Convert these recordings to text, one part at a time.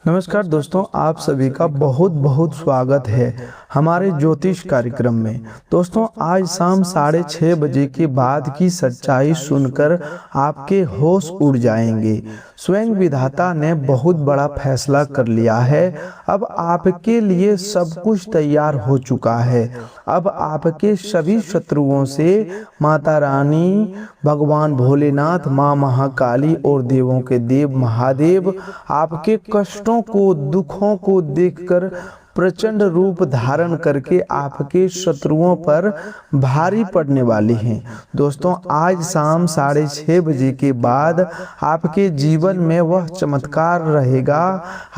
नमस्कार दोस्तों, आप सभी का बहुत बहुत स्वागत है हमारे ज्योतिष कार्यक्रम में। दोस्तों, आज शाम 6:30 बजे के बाद की सच्चाई सुनकर आपके होश उड़ जाएंगे। स्वयं विधाता ने बहुत बड़ा फैसला कर लिया है। अब आपके लिए सब कुछ तैयार हो चुका है। अब आपके सभी शत्रुओं से माता रानी, भगवान भोलेनाथ, माँ महाकाली और देवों के देव महादेव आपके कष्टों को, दुखों को देखकर प्रचंड रूप धारण करके आपके शत्रुओं पर भारी पड़ने वाली हैं। दोस्तों, आज शाम 6:30 बजे के बाद आपके जीवन में वह चमत्कार रहेगा।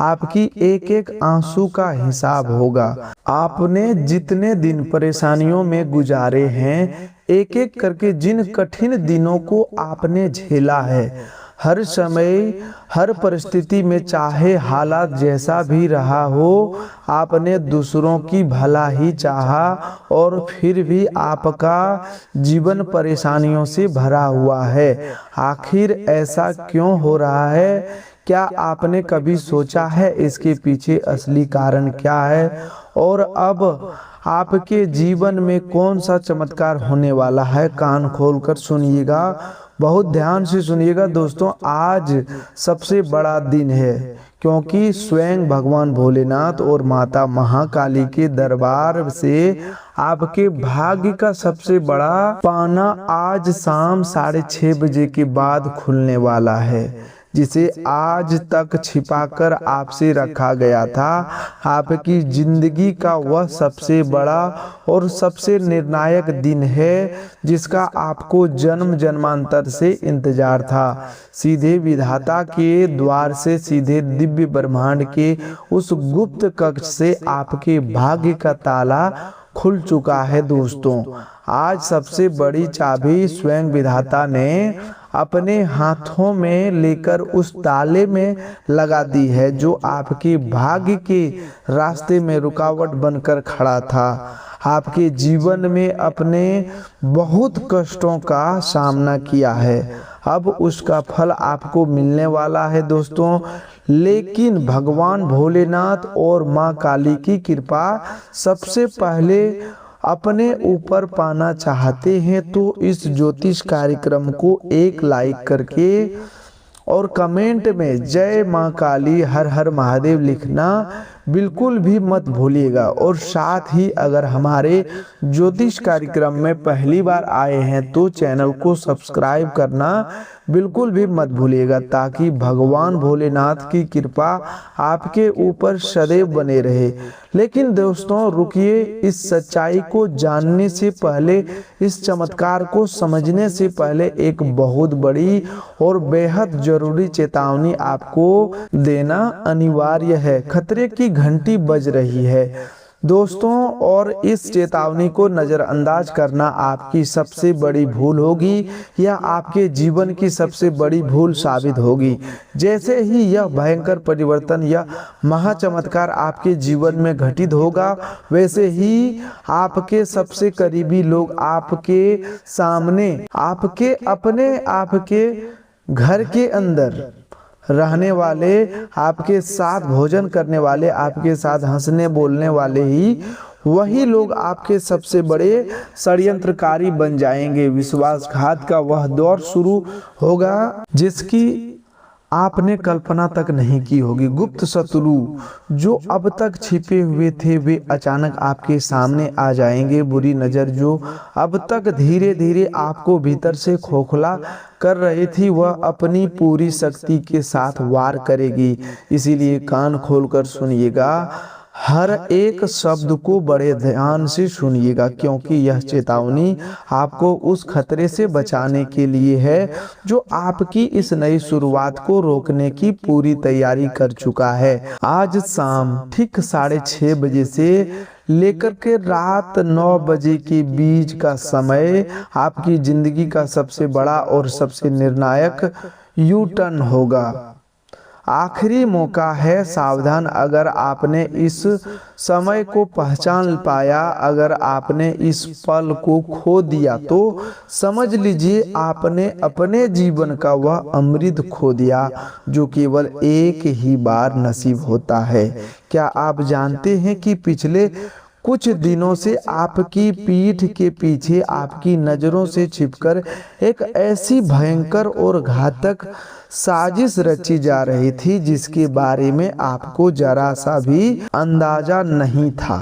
आपकी एक एक आंसू का हिसाब होगा। आपने जितने दिन परेशानियों में गुजारे हैं, एक एक करके जिन कठिन दिनों को आपने झेला है, हर समय, हर परिस्थिति में, चाहे हालात जैसा भी रहा हो, आपने दूसरों की भला ही चाहा और फिर भी आपका जीवन परेशानियों से भरा हुआ है। आखिर ऐसा क्यों हो रहा है? क्या आपने कभी सोचा है इसके पीछे असली कारण क्या है? और अब आपके जीवन में कौन सा चमत्कार होने वाला है? कान खोलकर सुनिएगा, बहुत ध्यान से सुनिएगा। दोस्तों, आज सबसे बड़ा दिन है, क्योंकि स्वयं भगवान भोलेनाथ और माता महाकाली के दरबार से आपके भाग्य का सबसे बड़ा पाना आज शाम 6:30 बजे के बाद खुलने वाला है, जिसे आज तक छिपाकर आपसे रखा गया था। आपकी जिंदगी का वह सबसे बड़ा और सबसे निर्णायक दिन है, जिसका आपको जन्म जन्मांतर से इंतजार था। सीधे विधाता के द्वार से, सीधे दिव्य ब्रह्मांड के उस गुप्त कक्ष से आपके भाग्य का ताला खुल चुका है। दोस्तों, आज सबसे बड़ी चाबी स्वयं विधाता ने अपने हाथों में लेकर उस ताले में लगा दी है, जो आपके भाग्य के रास्ते में रुकावट बनकर खड़ा था। आपके जीवन में अपने बहुत कष्टों का सामना किया है, अब उसका फल आपको मिलने वाला है। दोस्तों, लेकिन भगवान भोलेनाथ और माँ काली की कृपा सबसे पहले अपने ऊपर पाना चाहते हैं तो इस ज्योतिष कार्यक्रम को एक लाइक करके और कमेंट में जय माँ काली, हर हर महादेव लिखना बिल्कुल भी मत भूलिएगा। और साथ ही अगर हमारे ज्योतिष कार्यक्रम में पहली बार आए हैं तो चैनल को सब्सक्राइब करना बिल्कुल भी मत भूलिएगा, ताकि भगवान भोलेनाथ की कृपा आपके ऊपर सदैव बने रहे। लेकिन दोस्तों, रुकिए, इस सच्चाई को जानने से पहले, इस चमत्कार को समझने से पहले एक बहुत बड़ी और बेहद जरूरी चेतावनी आपको देना अनिवार्य है। खतरे की घंटी बज रही है दोस्तों, और इस चेतावनी को नज़रअंदाज करना आपकी सबसे बड़ी भूल होगी या आपके जीवन की सबसे बड़ी भूल साबित होगी। जैसे ही यह भयंकर परिवर्तन या महाचमत्कार आपके जीवन में घटित होगा, वैसे ही आपके सबसे करीबी लोग आपके सामने, आपके घर के अंदर रहने वाले, आपके साथ भोजन करने वाले, आपके साथ हंसने बोलने वाले ही वही लोग आपके सबसे बड़े षड्यंत्रकारी बन जाएंगे। विश्वासघात का वह दौर शुरू होगा जिसकी आपने कल्पना तक नहीं की होगी। गुप्त शत्रु जो अब तक छिपे हुए थे, वे अचानक आपके सामने आ जाएंगे। बुरी नज़र जो अब तक धीरे धीरे आपको भीतर से खोखला कर रही थी, वह अपनी पूरी शक्ति के साथ वार करेगी। इसीलिए कान खोलकर सुनिएगा, हर एक शब्द को बड़े ध्यान से सुनिएगा, क्योंकि यह चेतावनी आपको उस खतरे से बचाने के लिए है जो आपकी इस नई शुरुआत को रोकने की पूरी तैयारी कर चुका है। आज शाम ठीक 6:30 बजे से लेकर के रात 9 बजे के बीच का समय आपकी जिंदगी का सबसे बड़ा और सबसे निर्णायक यू टर्न होगा। आखिरी मौका है, सावधान। अगर आपने इस समय को पहचान पाया, अगर आपने इस पल को खो दिया तो समझ लीजिए आपने अपने जीवन का वह अमृत खो दिया जो केवल एक ही बार नसीब होता है। क्या आप जानते हैं कि पिछले कुछ दिनों से आपकी पीठ के पीछे आपकी नज़रों से छिपकर एक ऐसी भयंकर और घातक साजिश रची जा रही थी जिसके बारे में आपको जरा सा भी अंदाजा नहीं था।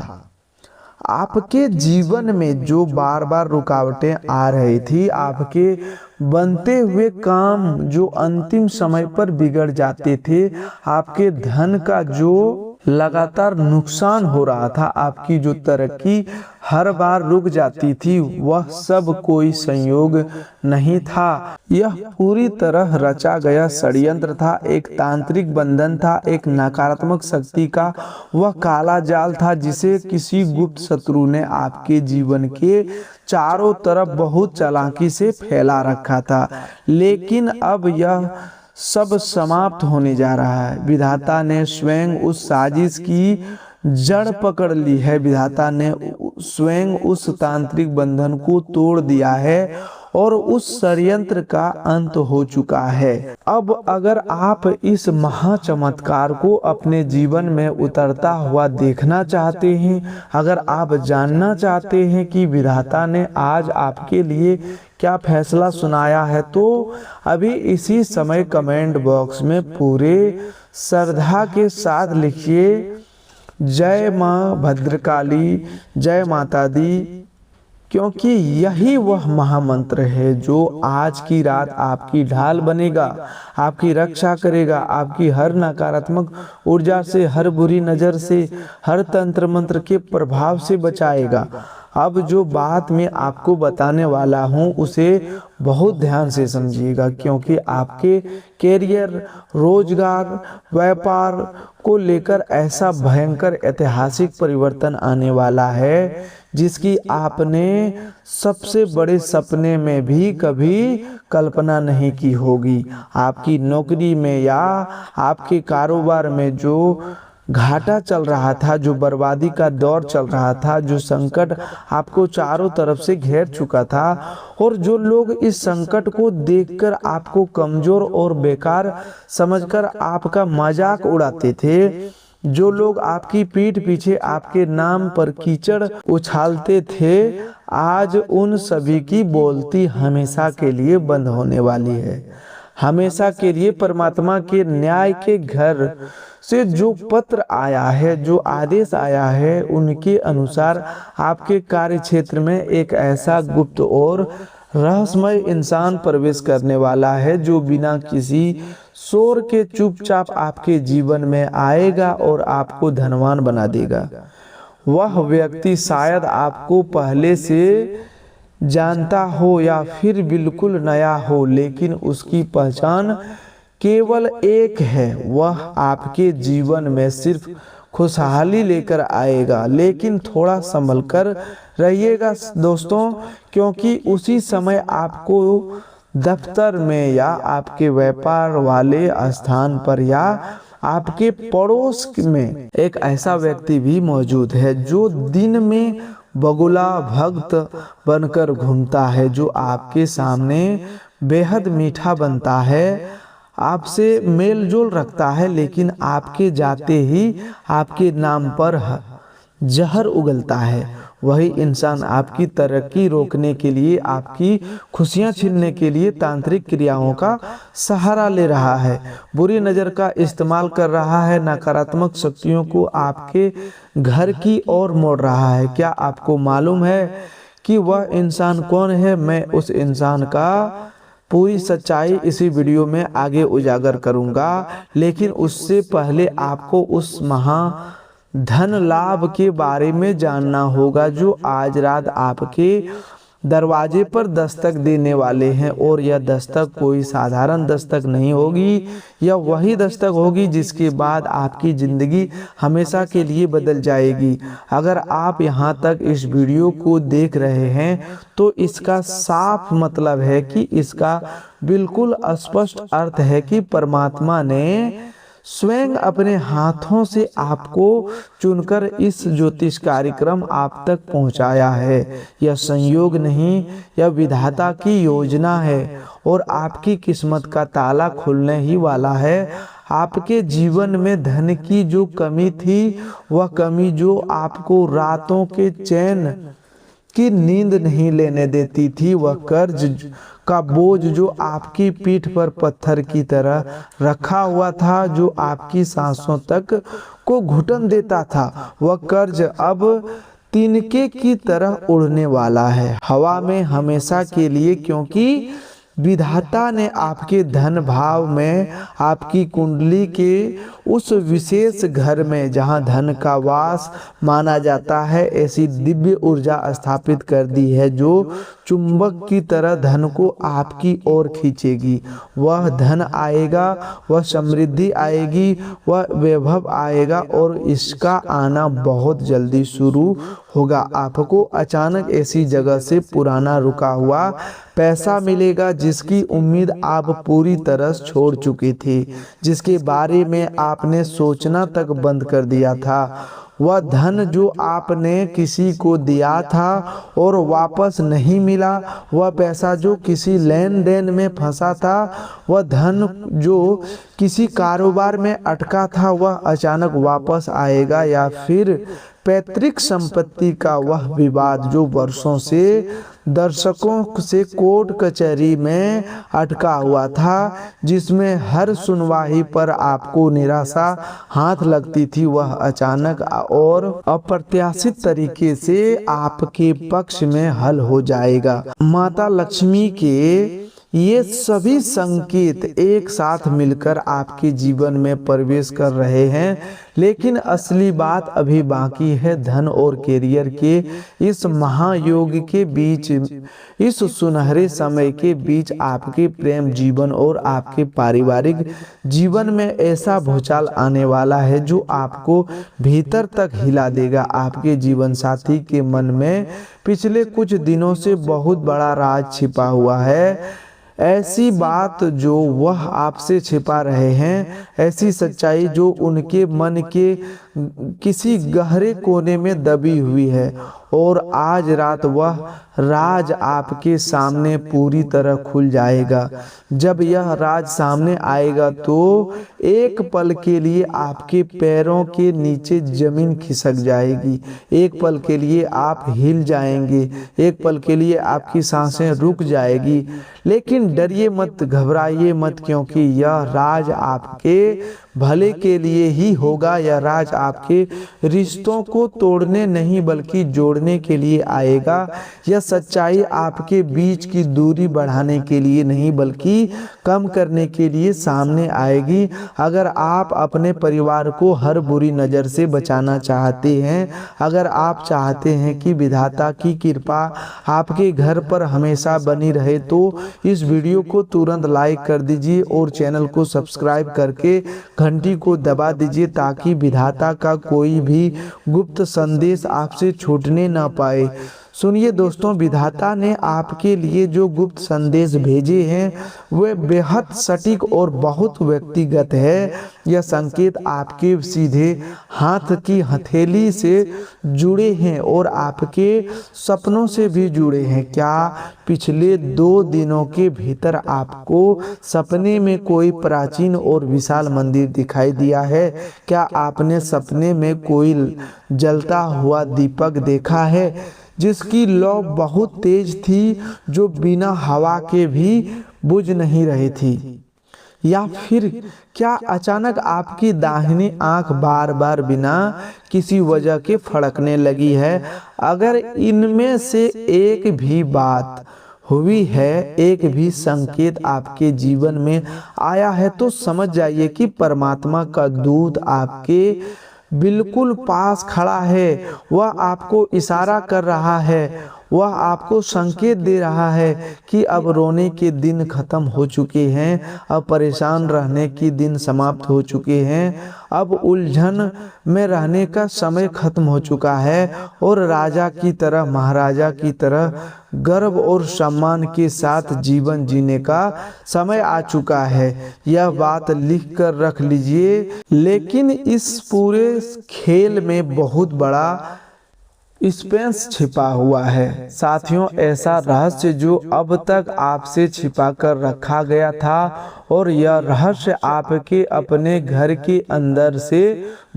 आपके जीवन में जो बार बार रुकावटें आ रही थी, आपके बनते हुए काम जो अंतिम समय पर बिगड़ जाते थे, आपके धन का जो लगातार नुकसान हो रहा था, आपकी जो तरक्की हर बार रुक जाती थी, वह सब कोई संयोग नहीं था। यह पूरी तरह रचा गया षड्यंत्र था, एक तांत्रिक बंधन था, एक नकारात्मक शक्ति का वह काला जाल था जिसे किसी गुप्त शत्रु ने आपके जीवन के चारों तरफ बहुत चालाकी से फैला रखा था। लेकिन अब यह सब समाप्त होने जा रहा है। विधाता ने स्वयं उस साजिश की जड़ पकड़ ली है। विधाता ने स्वयं उस तांत्रिक बंधन को तोड़ दिया है और उस षड्यंत्र का अंत हो चुका है। अब अगर आप इस महाचमत्कार को अपने जीवन में उतरता हुआ देखना चाहते हैं, अगर आप जानना चाहते हैं कि विधाता ने आज आपके लिए क्या फैसला सुनाया है, तो अभी इसी समय कमेंट बॉक्स में पूरे श्रद्धा के साथ लिखिए, जय माँ भद्रकाली, जय माता दी, क्योंकि यही वह महामंत्र है जो आज की रात आपकी ढाल बनेगा, आपकी रक्षा करेगा, आपकी हर नकारात्मक ऊर्जा से, हर बुरी नज़र से, हर तंत्र मंत्र के प्रभाव से बचाएगा। अब जो बात मैं आपको बताने वाला हूँ उसे बहुत ध्यान से समझिएगा, क्योंकि आपके कैरियर, रोजगार, व्यापार को लेकर ऐसा भयंकर ऐतिहासिक परिवर्तन आने वाला है जिसकी आपने सबसे बड़े सपने में भी कभी कल्पना नहीं की होगी। आपकी नौकरी में या आपके कारोबार में जो घाटा चल रहा था, जो बर्बादी का दौर चल रहा था, जो संकट आपको चारों तरफ से घेर चुका था, और जो लोग इस संकट को देखकर आपको कमजोर और बेकार समझकर आपका मजाक उड़ाते थे, जो लोग आपकी पीठ पीछे आपके नाम पर कीचड़ उछालते थे, आज उन सभी की बोलती हमेशा के लिए बंद होने वाली है। हमेशा के लिए परमात्मा के न्याय के घर से जो पत्र आया है, जो आदेश आया है, उनके अनुसार आपके कार्य क्षेत्र में एक ऐसा गुप्त और रहस्यमय इंसान प्रवेश करने वाला है जो बिना किसी शोर के चुपचाप आपके जीवन में आएगा और आपको धनवान बना देगा। वह व्यक्ति शायद आपको पहले से जानता हो या फिर बिल्कुल नया हो, लेकिन उसकी पहचान केवल एक है, वह आपके जीवन में सिर्फ खुशहाली लेकर आएगा। लेकिन थोड़ा संभल कर रहिएगा दोस्तों, क्योंकि उसी समय आपको दफ्तर में या आपके व्यापार वाले स्थान पर या आपके पड़ोस में एक ऐसा व्यक्ति भी मौजूद है जो दिन में बगुला भक्त बनकर घूमता है, जो आपके सामने बेहद मीठा बनता है, आपसे मेल जोल रखता है, लेकिन आपके जाते ही आपके नाम पर जहर उगलता है। वही इंसान आपकी तरक्की रोकने के लिए, आपकी खुशियां छीनने के लिए तांत्रिक क्रियाओं का सहारा ले रहा है, बुरी नज़र का इस्तेमाल कर रहा है, नकारात्मक शक्तियों को आपके घर की ओर मोड़ रहा है। क्या आपको मालूम है कि वह इंसान कौन है? मैं उस इंसान का पूरी सच्चाई इसी वीडियो में आगे उजागर करूंगा, लेकिन उससे पहले आपको उस धन लाभ के बारे में जानना होगा जो आज रात आपके दरवाजे पर दस्तक देने वाले हैं। और यह दस्तक कोई साधारण दस्तक नहीं होगी, यह वही दस्तक होगी जिसके बाद आपकी ज़िंदगी हमेशा के लिए बदल जाएगी। अगर आप यहाँ तक इस वीडियो को देख रहे हैं तो इसका साफ मतलब है कि इसका बिल्कुल स्पष्ट अर्थ है कि परमात्मा ने स्वयं अपने हाथों से आपको चुनकर इस ज्योतिष कार्यक्रम आप तक पहुंचाया है। यह संयोग नहीं, यह विधाता की योजना है और आपकी किस्मत का ताला खुलने ही वाला है। आपके जीवन में धन की जो कमी थी, वह कमी जो आपको रातों के चैन की नींद नहीं लेने देती थी, वह कर्ज का बोझ जो आपकी पीठ पर पत्थर की तरह रखा हुआ था, जो आपकी सांसों तक को घुटन देता था, वह कर्ज अब तिनके की तरह उड़ने वाला है, हवा में हमेशा के लिए, क्योंकि विधाता ने आपके धन भाव में, आपकी कुंडली के उस विशेष घर में जहां धन का वास माना जाता है, ऐसी दिव्य ऊर्जा स्थापित कर दी है जो चुंबक की तरह धन को आपकी ओर खींचेगी। वह धन आएगा, वह समृद्धि आएगी, वह वैभव आएगा और इसका आना बहुत जल्दी शुरू होगा। आपको अचानक ऐसी जगह से पुराना रुका हुआ पैसा मिलेगा जिसकी उम्मीद आप पूरी तरह छोड़ चुकी थी, जिसके बारे में आपने सोचना तक बंद कर दिया था। वह धन जो आपने किसी को दिया था और वापस नहीं मिला, वह पैसा जो किसी लेन देन में फंसा था, वह धन जो किसी कारोबार में अटका था, वह अचानक वापस आएगा। या फिर पैतृक संपत्ति का वह विवाद जो वर्षों से दर्शकों से कोर्ट कचहरी में अटका हुआ था, जिसमें हर सुनवाई पर आपको निराशा हाथ लगती थी, वह अचानक और अप्रत्याशित तरीके से आपके पक्ष में हल हो जाएगा। माता लक्ष्मी के ये सभी संकेत एक साथ मिलकर आपके जीवन में प्रवेश कर रहे हैं, लेकिन असली बात अभी बाकी है। धन और कैरियर के इस महायोग के बीच, इस सुनहरे समय के बीच आपके प्रेम जीवन और आपके पारिवारिक जीवन में ऐसा भूचाल आने वाला है जो आपको भीतर तक हिला देगा। आपके जीवन साथी के मन में पिछले कुछ दिनों से बहुत बड़ा राज छिपा हुआ है, ऐसी बात जो वह आपसे छिपा रहे हैं, ऐसी सच्चाई जो उनके मन के किसी गहरे कोने में दबी हुई है, और आज रात वह राज आपके सामने पूरी तरह खुल जाएगा। जब यह राज सामने आएगा तो एक पल के लिए आपके पैरों के नीचे जमीन खिसक जाएगी, एक पल के लिए आप हिल जाएंगे, एक पल के लिए आपकी सांसें रुक जाएगी। लेकिन डरिए मत, घबराइए मत, क्योंकि यह राज आपके भले के लिए ही होगा। यह राज आपके रिश्तों को तोड़ने नहीं बल्कि जोड़ने के लिए आएगा। यह सच्चाई आपके बीच की दूरी बढ़ाने के लिए नहीं बल्कि कम करने के लिए सामने आएगी। अगर आप अपने परिवार को हर बुरी नज़र से बचाना चाहते हैं, अगर आप चाहते हैं कि विधाता की कृपा आपके घर पर हमेशा बनी रहे, तो इस वीडियो को तुरंत लाइक कर दीजिए और चैनल को सब्सक्राइब करके घंटी को दबा दीजिए, ताकि विधाता का कोई भी गुप्त संदेश आपसे छूटने ना पाए। सुनिए दोस्तों, विधाता ने आपके लिए जो गुप्त संदेश भेजे हैं वे बेहद सटीक और बहुत व्यक्तिगत है। यह संकेत आपके सीधे हाथ की हथेली से जुड़े हैं और आपके सपनों से भी जुड़े हैं। क्या पिछले 2 दिनों के भीतर आपको सपने में कोई प्राचीन और विशाल मंदिर दिखाई दिया है? क्या आपने सपने में कोई जलता हुआ दीपक देखा है जिसकी लौ बहुत तेज थी, जो बिना हवा के भी बुझ नहीं रही थी? या फिर क्या अचानक आपकी दाहिनी आंख बार बार बिना किसी वजह के फड़कने लगी है? अगर इनमें से एक भी बात हुई है, एक भी संकेत आपके जीवन में आया है, तो समझ जाइए कि परमात्मा का दूत आपके बिल्कुल पास खड़ा है। वह आपको इशारा कर रहा है, वह आपको संकेत दे रहा है कि अब रोने के दिन खत्म हो चुके हैं, अब परेशान रहने के दिन समाप्त हो चुके हैं, अब उलझन में रहने का समय खत्म हो चुका है और राजा की तरह, महाराजा की तरह गर्व और सम्मान के साथ जीवन जीने का समय आ चुका है। यह बात लिख कर रख लीजिए। लेकिन इस पूरे खेल में बहुत बड़ा स्पेंस छिपा हुआ है साथियों, ऐसा रहस्य जो अब तक आपसे छिपा कर रखा गया था, और यह रहस्य आपके अपने घर के अंदर से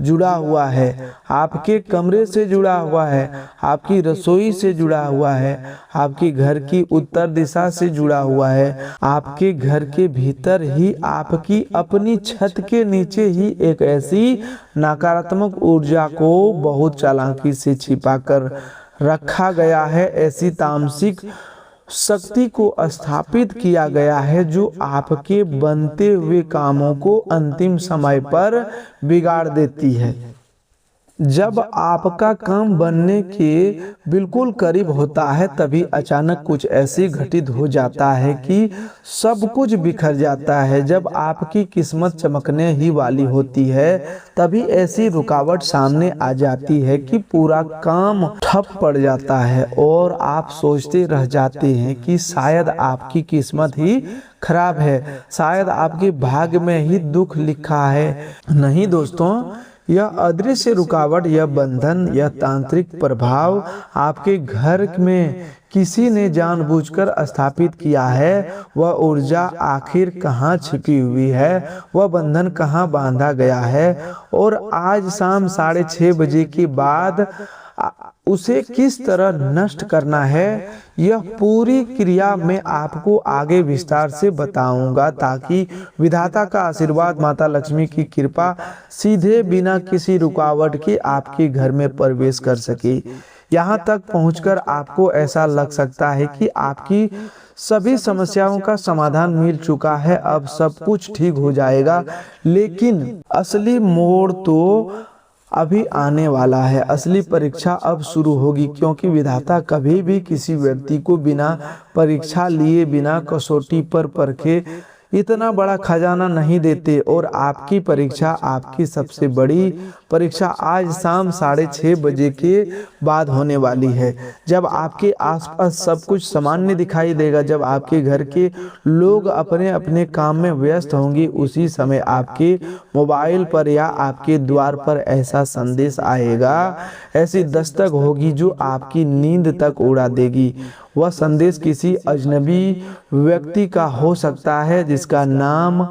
जुड़ा हुआ है, आपके कमरे से जुड़ा हुआ है, आपकी रसोई से जुड़ा हुआ है, आपके घर की उत्तर दिशा से जुड़ा हुआ है, आपके घर के भीतर ही, आपकी अपनी छत के नीचे ही एक ऐसी नकारात्मक ऊर्जा को बहुत चालाकी से छिपा कर रखा गया है, ऐसी तामसिक शक्ति को स्थापित किया गया है जो आपके बनते हुए कामों को अंतिम समय पर बिगाड़ देती है। जब आपका काम बनने के बिल्कुल करीब होता है तभी अचानक कुछ ऐसी घटित हो जाता है कि सब कुछ बिखर जाता है। जब आपकी किस्मत चमकने ही वाली होती है तभी ऐसी रुकावट सामने आ जाती है कि पूरा काम ठप पड़ जाता है और आप सोचते रह जाते हैं कि शायद आपकी किस्मत ही खराब है, शायद आपके भाग्य में ही दुख लिखा है। नहीं दोस्तों, यह अदृश्य रुकावट, यह बंधन, यह तांत्रिक प्रभाव आपके घर में किसी ने जानबूझकर स्थापित किया है। वह ऊर्जा आखिर कहाँ छिपी हुई है, वह बंधन कहाँ बांधा गया है, और आज शाम 6:30 बजे के बाद उसे किस तरह नष्ट करना है, यह पूरी क्रिया मैं आपको आगे विस्तार से बताऊंगा, ताकि विधाता का आशीर्वाद, माता लक्ष्मी की कृपा सीधे बिना किसी रुकावट के आपके घर में प्रवेश कर सके। यहाँ तक पहुंचकर आपको ऐसा लग सकता है कि आपकी सभी समस्याओं का समाधान मिल चुका है, अब सब कुछ ठीक हो जाएगा। लेकिन असली मोड़ तो अभी आने वाला है, असली परीक्षा अब शुरू होगी, क्योंकि विधाता कभी भी किसी व्यक्ति को बिना परीक्षा लिए, बिना कसौटी पर परखे इतना बड़ा खजाना नहीं देते। और आपकी परीक्षा, आपकी सबसे बड़ी परीक्षा आज शाम 6:30 बजे के बाद होने वाली है। जब आपके आसपास सब कुछ सामान्य दिखाई देगा, जब आपके घर के लोग अपने अपने काम में व्यस्त होंगे, उसी समय आपके मोबाइल पर या आपके द्वार पर ऐसा संदेश आएगा, ऐसी दस्तक होगी जो आपकी नींद तक उड़ा देगी। वह संदेश किसी अजनबी व्यक्ति का हो सकता है जिसका नाम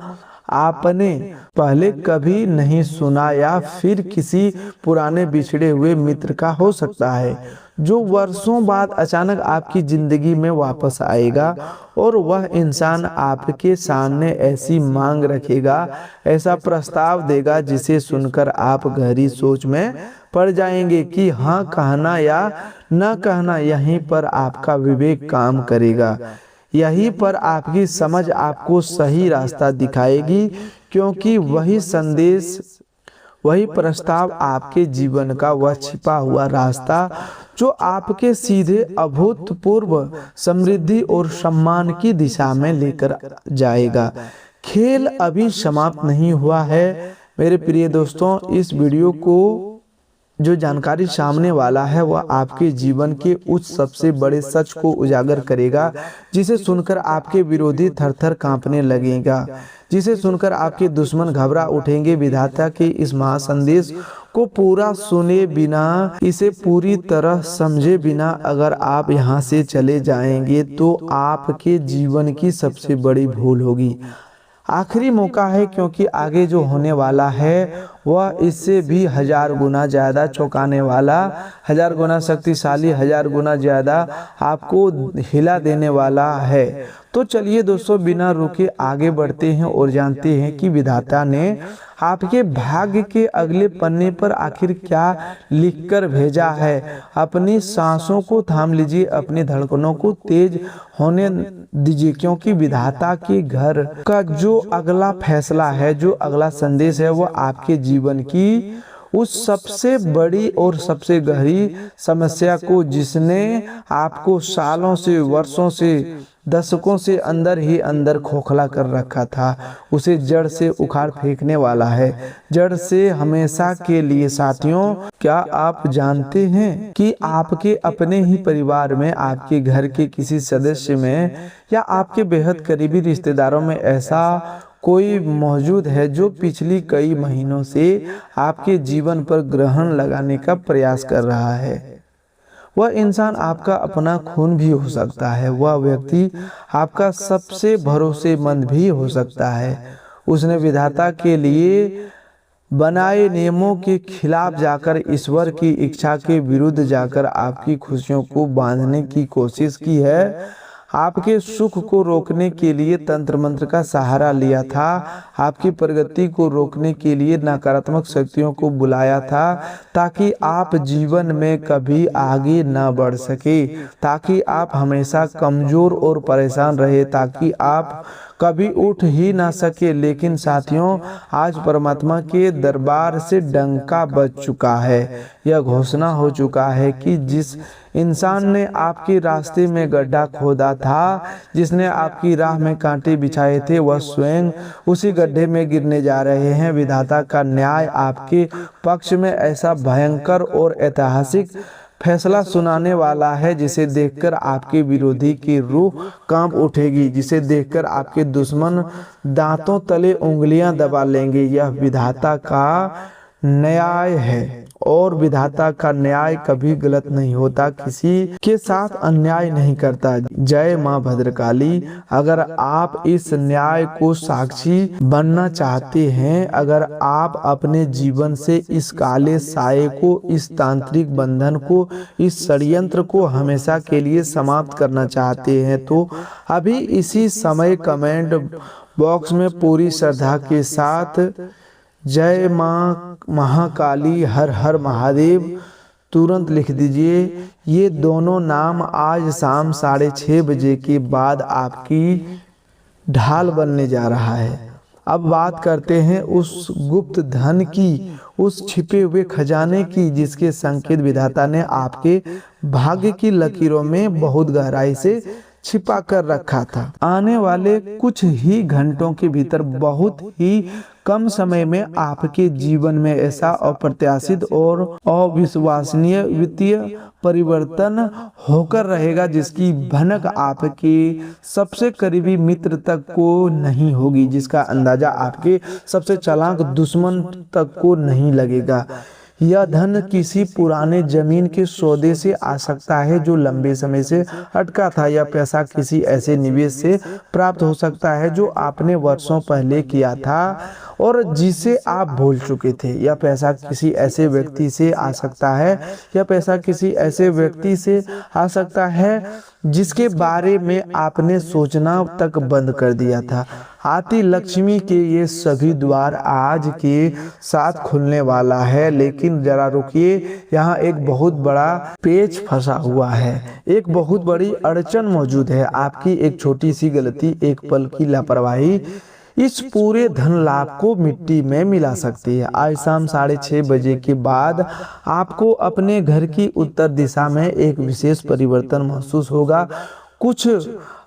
आपने पहले कभी नहीं सुना, या फिर किसी पुराने बिछड़े हुए मित्र का हो सकता है जो वर्षों बाद अचानक आपकी जिंदगी में वापस आएगा। और वह इंसान आपके सामने ऐसी मांग रखेगा, ऐसा प्रस्ताव देगा जिसे सुनकर आप गहरी सोच में पड़ जाएंगे कि हाँ कहना या न कहना। यहीं पर आपका विवेक काम करेगा, यहीं पर आपकी समझ आपको सही रास्ता दिखाएगी, क्योंकि वही संदेश, वही प्रस्ताव आपके जीवन का वह छिपा हुआ रास्ता जो आपके सीधे अभूतपूर्व समृद्धि और सम्मान की दिशा में लेकर जाएगा। खेल अभी समाप्त नहीं हुआ है मेरे प्रिय दोस्तों। इस वीडियो को जो जानकारी सामने वाला है वह आपके जीवन के उस सबसे बड़े सच को उजागर करेगा जिसे सुनकर आपके विरोधी थरथर कांपने लगेगा, जिसे सुनकर आपके दुश्मन घबरा उठेंगे। विधाता के इस महासंदेश को पूरा सुने बिना, इसे पूरी तरह समझे बिना अगर आप यहाँ से चले जाएंगे तो आपके जीवन की सबसे बड़ी भूल होगी। आखिरी मौका है, क्योंकि आगे जो होने वाला है वह इससे भी 1000 गुना ज़्यादा चौंकाने वाला, 1000 गुना शक्तिशाली, 1000 गुना ज़्यादा आपको हिला देने वाला है। तो चलिए दोस्तों, बिना रुके आगे बढ़ते हैं और जानते हैं कि विधाता ने आपके भाग्य के अगले पन्ने पर आखिर क्या लिखकर भेजा है। अपनी सांसों को थाम लीजिए, अपनी धड़कनों को तेज होने दीजिए, क्योंकि विधाता के घर का जो अगला फैसला है, जो अगला संदेश है, वो आपके जीवन की उस सबसे बड़ी और सबसे गहरी समस्या को, जिसने आपको सालों से, वर्षों से, दशकों से अंदर ही अंदर खोखला कर रखा था, उसे जड़ से उखाड़ फेंकने वाला है, जड़ से हमेशा के लिए। साथियों, क्या आप जानते हैं कि आपके अपने ही परिवार में, आपके घर के किसी सदस्य में या आपके बेहद करीबी रिश्तेदारों में ऐसा कोई मौजूद है जो पिछली कई महीनों से आपके जीवन पर ग्रहण लगाने का प्रयास कर रहा है। वह इंसान आपका अपना खून भी हो सकता है, वह व्यक्ति आपका सबसे भरोसेमंद भी हो सकता है। उसने विधाता के लिए बनाए नियमों के खिलाफ जाकर, ईश्वर की इच्छा के विरुद्ध जाकर आपकी खुशियों को बांधने की कोशिश की है, आपके सुख को रोकने के लिए तंत्र मंत्र का सहारा लिया था, आपकी प्रगति को रोकने के लिए नकारात्मक शक्तियों को बुलाया था, ताकि आप जीवन में कभी आगे ना बढ़ सके, ताकि आप हमेशा कमजोर और परेशान रहे, ताकि आप कभी उठ ही ना सके। लेकिन साथियों, आज परमात्मा के दरबार से डंका बज चुका है। यह घोषणा हो चुका है कि जिस इंसान ने आपके रास्ते में गड्ढा खोदा था, जिसने आपकी राह में कांटे बिछाए थे, वह स्वयं उसी गड्ढे में गिरने जा रहे हैं। विधाता का न्याय आपके पक्ष में ऐसा भयंकर और ऐतिहासिक फैसला सुनाने वाला है, जिसे देखकर आपके विरोधी की रूह कांप उठेगी, जिसे देखकर आपके दुश्मन दांतों तले उंगलियां दबा लेंगे। यह विधाता का न्याय है, और विधाता का न्याय कभी गलत नहीं होता, किसी के साथ अन्याय नहीं करता। जय मां भद्रकाली। अगर आप इस न्याय को साक्षी बनना चाहते हैं, अगर आप अपने जीवन से इस काले साये को, इस तांत्रिक बंधन को, इस षड्यंत्र को हमेशा के लिए समाप्त करना चाहते हैं, तो अभी इसी समय कमेंट बॉक्स में पूरी श्रद्धा के साथ जय मां महाकाली, हर हर महादेव तुरंत लिख दीजिए। ये दोनों नाम आज शाम 6:30 बजे के बाद आपकी ढाल बनने जा रहा है। अब बात करते हैं उस गुप्त धन की, उस छिपे हुए खजाने की, जिसके संकेत विधाता ने आपके भाग्य की लकीरों में बहुत गहराई से छिपा कर रखा था। आने वाले कुछ ही घंटों के भीतर, बहुत ही कम समय में, आपके जीवन में ऐसा अप्रत्याशित और अविश्वसनीय वित्तीय परिवर्तन होकर रहेगा, जिसकी भनक आपके सबसे करीबी मित्र तक को नहीं होगी, जिसका अंदाजा आपके सबसे चालाक दुश्मन तक को नहीं लगेगा। यह धन किसी पुराने जमीन के सौदे से आ सकता है जो लंबे समय से अटका था, या पैसा किसी ऐसे निवेश से प्राप्त हो सकता है जो आपने वर्षों पहले किया था और जिसे आप भूल चुके थे। यह पैसा किसी ऐसे व्यक्ति से आ सकता है, यह पैसा किसी ऐसे व्यक्ति से आ सकता है जिसके बारे में आपने सोचना तक बंद कर दिया था। आती लक्ष्मी के ये सभी द्वार आज के साथ खुलने वाला है, लेकिन जरा रुकिए, यहाँ एक बहुत बड़ा पेच फंसा हुआ है, एक बहुत बड़ी अड़चन मौजूद है। आपकी एक छोटी सी गलती, एक पल की लापरवाही इस पूरे धन लाभ को मिट्टी में मिला सकती है। आज शाम 6:30 बजे के बाद आपको अपने घर की उत्तर दिशा में एक विशेष परिवर्तन महसूस होगा, कुछ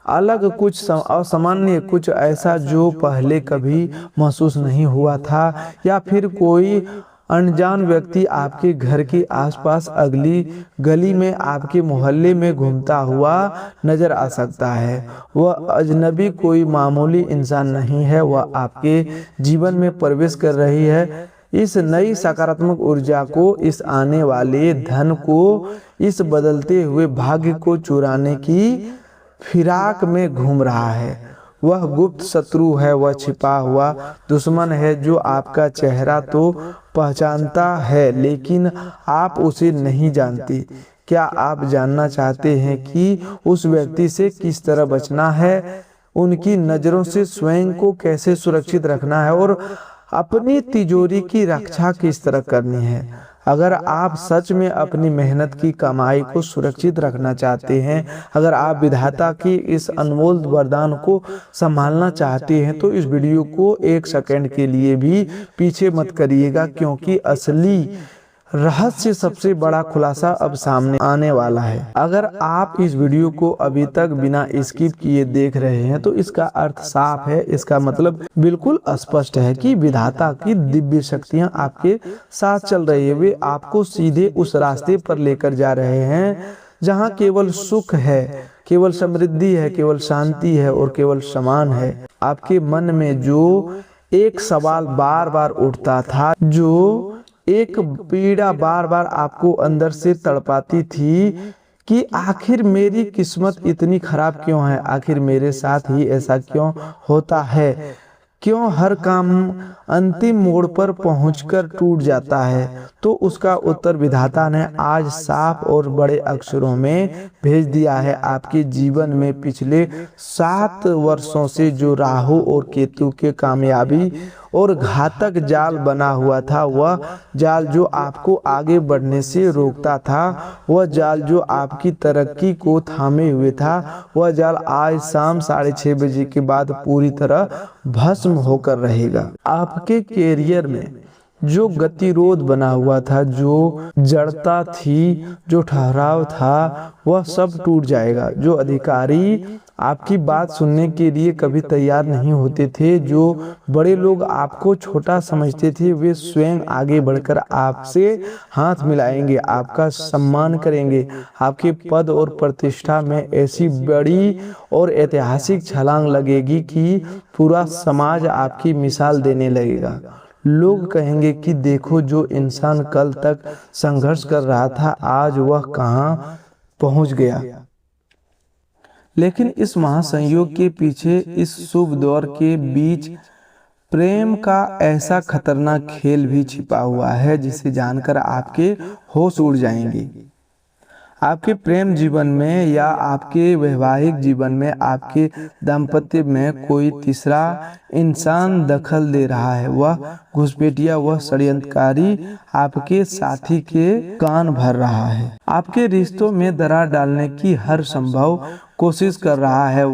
अलग, कुछ असामान्य, कुछ ऐसा जो पहले कभी महसूस नहीं हुआ था, या फिर कोई अनजान व्यक्ति आपके घर के आसपास, अगली गली में, आपके मोहल्ले में घूमता हुआ नजर आ सकता है। वह अजनबी कोई मामूली इंसान नहीं है, वह आपके जीवन में प्रवेश कर रही है, इस नई सकारात्मक ऊर्जा को, इस आने वाले धन को, इस बदलते हुए भाग्य को चुराने की फिराक में घूम रहा है। वह गुप्त शत्रु है, वह छिपा हुआ दुश्मन है जो आपका चेहरा तो पहचानता है, लेकिन आप उसे नहीं जानते। क्या आप जानना चाहते हैं कि उस व्यक्ति से किस तरह बचना है, उनकी नज़रों से स्वयं को कैसे सुरक्षित रखना है और अपनी तिजोरी की रक्षा किस तरह करनी है? अगर आप सच में अपनी मेहनत की कमाई को सुरक्षित रखना चाहते हैं, अगर आप विधाता की इस अनमोल वरदान को संभालना चाहते हैं, तो इस वीडियो को 1 सेकंड के लिए भी पीछे मत करिएगा, क्योंकि असली रहस्य सबसे बड़ा खुलासा अब सामने आने वाला है। अगर आप इस वीडियो को अभी तक बिना स्किप किए देख रहे हैं तो इसका अर्थ साफ है, इसका मतलब बिल्कुल स्पष्ट है कि विधाता की दिव्य शक्तियां आपके साथ चल रही है। वे आपको सीधे उस रास्ते पर लेकर जा रहे हैं जहां केवल सुख है, केवल समृद्धि है, केवल शांति है और केवल सम्मान है। आपके मन में जो एक सवाल बार बार उठता था, जो एक पीड़ा बार बार आपको अंदर से तड़पाती थी कि आखिर मेरी किस्मत इतनी खराब क्यों है, आखिर मेरे साथ ही ऐसा क्यों होता है, क्यों हर काम अंतिम मोड़ पर पहुंचकर टूट जाता है, तो उसका उत्तर विधाता ने आज साफ और बड़े अक्षरों में भेज दिया है। आपके जीवन में पिछले 7 वर्षों से जो राहु और केतु के कामयाबी और घातक जाल बना हुआ था, वह जाल जो आपको आगे बढ़ने से रोकता था, वह जाल जो आपकी तरक्की को थामे हुए था, वह जाल आज शाम 6:30 बजे के बाद पूरी तरह भस्म होकर रहेगा। आपके कैरियर में जो गतिरोध बना हुआ था, जो जड़ता थी, जो ठहराव था, वह सब टूट जाएगा। जो अधिकारी आपकी बात सुनने के लिए कभी तैयार नहीं होते थे, जो बड़े लोग आपको छोटा समझते थे, वे स्वयं आगे बढ़कर आपसे हाथ मिलाएंगे, आपका सम्मान करेंगे। आपके पद और प्रतिष्ठा में ऐसी बड़ी और ऐतिहासिक छलांग लगेगी कि पूरा समाज आपकी मिसाल देने लगेगा। लोग कहेंगे कि देखो, जो इंसान कल तक संघर्ष कर रहा था, आज वह कहां पहुंच गया। लेकिन इस महासंयोग के पीछे, इस शुभ दौर के बीच प्रेम का ऐसा खतरनाक खेल भी छिपा हुआ है, जिसे जानकर आपके होश उड़ जाएंगे। आपके प्रेम जीवन में या आपके वैवाहिक जीवन में, आपके दाम्पत्य में कोई तीसरा इंसान दखल दे रहा है। वह घुसपैठिया, वह षड्यंत्रकारी आपके साथी के कान भर रहा है, आपके रिश्तों में दरार डालने की हर संभव कोशिश कर रहा है।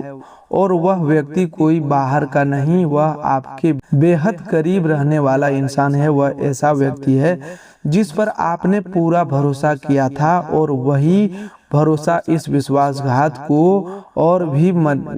और वह व्यक्ति कोई बाहर का नहीं, वह आपके बेहद करीब रहने वाला इंसान है। वह ऐसा व्यक्ति है जिस पर आपने पूरा भरोसा किया था, और वही भरोसा इस विश्वासघात को और भी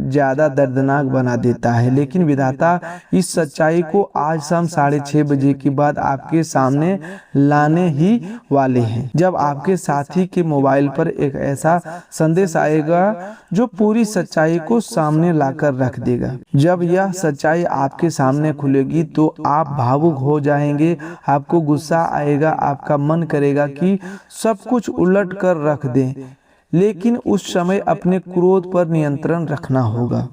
ज्यादा दर्दनाक बना देता है। लेकिन विधाता इस सच्चाई को आज शाम 6:30 बजे के बाद आपके सामने लाने ही वाले हैं, जब आपके साथी के मोबाइल पर एक ऐसा संदेश आएगा जो पूरी सच्चाई को सामने लाकर रख देगा। जब यह सच्चाई आपके सामने खुलेगी तो आप भावुक हो जाएंगे, आपको गुस्सा आएगा, आपका मन करेगा कि सब कुछ उलट कर रख दें। लेकिन उस समय अपने क्रोध पर नियंत्रण रखना होगा,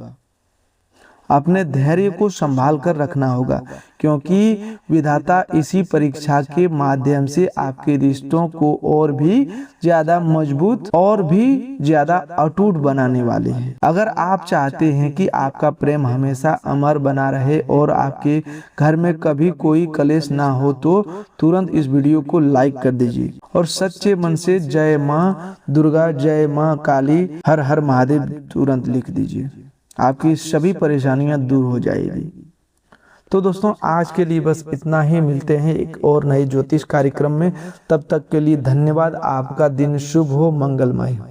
अपने धैर्य को संभाल कर रखना होगा, क्योंकि विधाता इसी परीक्षा के माध्यम से आपके रिश्तों को और भी ज्यादा मजबूत और भी ज्यादा अटूट बनाने वाले हैं। अगर आप चाहते हैं कि आपका प्रेम हमेशा अमर बना रहे और आपके घर में कभी कोई कलेश ना हो, तो तुरंत इस वीडियो को लाइक कर दीजिए और सच्चे मन से जय माँ दुर्गा, जय माँ काली, हर हर महादेव तुरंत लिख दीजिए। आपकी सभी परेशानियां दूर हो जाएगी। तो दोस्तों, आज के लिए बस इतना ही। मिलते हैं एक और नए ज्योतिष कार्यक्रम में। तब तक के लिए धन्यवाद। आपका दिन शुभ हो, मंगलमय हो।